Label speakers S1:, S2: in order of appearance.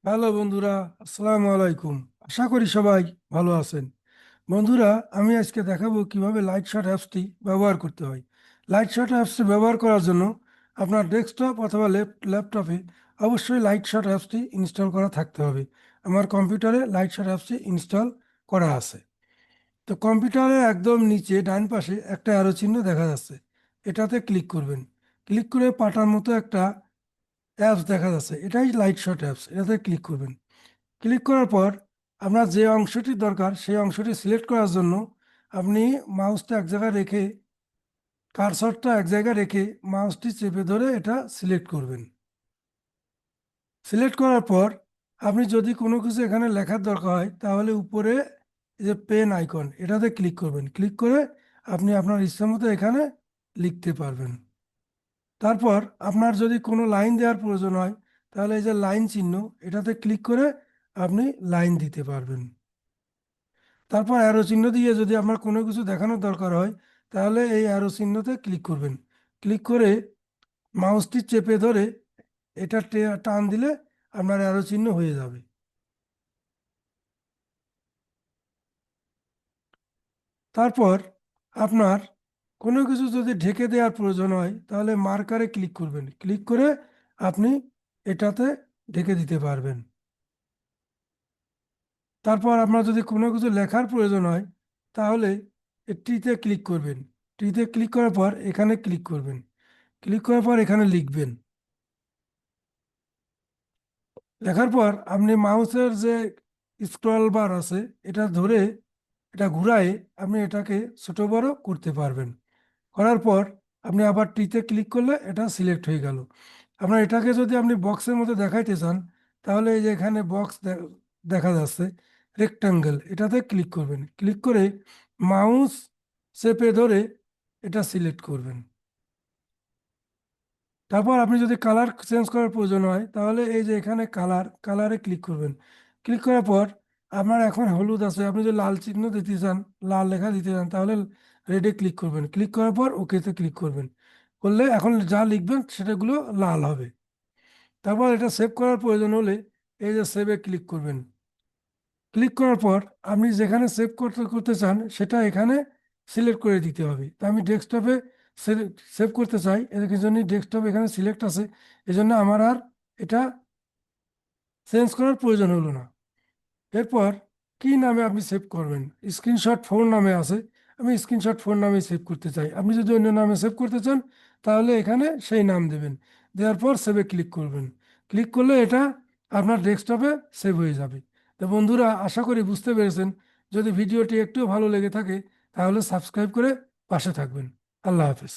S1: Hello বন্ধুরা, আসসালামু আলাইকুম। আশা করি সবাই ভালো আছেন। বন্ধুরা, আমি আজকে দেখাবো কিভাবে লাইট শট অ্যাপসটি ব্যবহার করতে হয়। লাইট শট অ্যাপসটি ব্যবহার করার জন্য আপনার ডেস্কটপ অথবা ল্যাপটপে অবশ্যই লাইট শট অ্যাপসটি ইনস্টল করা থাকতে হবে। আমার কম্পিউটারে লাইট শট অ্যাপসটি ইনস্টল করা আছে। তো কম্পিউটারের একদম নিচে ডান পাশে একটা অ্যারো চিহ্ন দেখা যাচ্ছে, এটাতে ক্লিক করবেন। ক্লিক করে পাটার মতো একটা অ্যাপস দেখা যাচ্ছে, এটাই লাইট শট অ্যাপস, এটাতে ক্লিক করবেন। ক্লিক করার পর আপনার যে অংশটি দরকার সেই অংশটি সিলেক্ট করার জন্য আপনি মাউসটা এক জায়গায় রেখে, কার্সরটা এক জায়গায় রেখে মাউসটি চেপে ধরে এটা সিলেক্ট করবেন। সিলেক্ট করার পর আপনি যদি কোনো কিছু এখানে লেখার দরকার হয় তাহলে উপরে এই যে পেন আইকন, এটাতে ক্লিক করবেন। ক্লিক করে আপনি আপনার ইচ্ছা মতো এখানে লিখতে পারবেন। তারপর আপনার যদি কোনো লাইন দেওয়ার প্রয়োজন হয় তাহলে এই যে লাইন চিহ্ন, এটাতে ক্লিক করে আপনি লাইন দিতে পারবেন। তারপর অ্যারো চিহ্ন দিয়ে যদি আপনার কোনো কিছু দেখানোর দরকার হয় তাহলে এই অ্যারো চিহ্নতে ক্লিক করবেন। ক্লিক করে মাউসটি চেপে ধরে এটা টান দিলে আপনার অ্যারো চিহ্ন হয়ে যাবে। তারপর আপনার কোনো কিছু যদি ঢেকে দেওয়ার প্রয়োজন হয় তাহলে মার্কারে ক্লিক করবেন। ক্লিক করে আপনি এটাতে ঢেকে দিতে পারবেন। তারপর আপনার যদি কোনো কিছু লেখার প্রয়োজন হয় তাহলে ট্রিতে ক্লিক করবেন। ট্রিতে ক্লিক করার পর এখানে ক্লিক করবেন। ক্লিক করার পর এখানে লিখবেন। লেখার পর আপনি মাউসের যে স্ক্রল বার আছে এটা ধরে এটা ঘুরায়ে আপনি এটাকে ছোট বড় করতে পারবেন। করার পর আপনি আবার টিতে ক্লিক করলে এটা সিলেক্ট হয়ে গেল। আপনার এটাকে যদি আপনি বক্সের মধ্যে দেখাইতে চান তাহলে এই যে এখানে বক্স দেখা যাচ্ছে রেক্টাঙ্গেল, এটাতে ক্লিক করবেন। ক্লিক করে মাউস চেপে ধরে এটা সিলেক্ট করবেন। তারপর আপনি যদি কালার চেঞ্জ করার প্রয়োজন হয় তাহলে এই যে এখানে কালারে ক্লিক করবেন। ক্লিক করার পর আপনার এখন হলুদ আছে, আপনি যদি লাল চিহ্ন দিতে চান, লাল লেখা দিতে চান তাহলে রেডে ক্লিক করবেন। ক্লিক করার পর ওকেতে ক্লিক করবেন। করলে এখন যা লিখবেন সেটাগুলো লাল হবে। তারপর এটা সেভ করার প্রয়োজন হলে এই যে সেভে ক্লিক করবেন। ক্লিক করার পর আপনি যেখানে সেভ করতে করতে চান সেটা এখানে সিলেক্ট করে দিতে হবে। তো আমি ডেস্কটপে সেভ করতে চাই, এর জন্য ডেস্কটপ এখানে সিলেক্ট আছে, এজন্য আমার আর এটা চেঞ্জ করার প্রয়োজন হলো না। এরপর কি নামে আপনি সেভ করবেন? স্ক্রিনশট ফোন নামে আছে, আমি স্ক্রিনশট ফোন নামে সেভ করতে চাই। আপনি যদি অন্য নামে সেভ করতে চান তাহলে এখানে সেই নাম দেবেন। দেওয়ার পর সেভে ক্লিক করবেন। ক্লিক করলে এটা আপনার ডেস্কটপে সেভ হয়ে যাবে। তো বন্ধুরা, আশা করি বুঝতে পেরেছেন। যদি ভিডিওটি একটু ভালো লেগে থাকে তাহলে সাবস্ক্রাইব করে পাশে থাকবেন। আল্লাহ হাফেজ।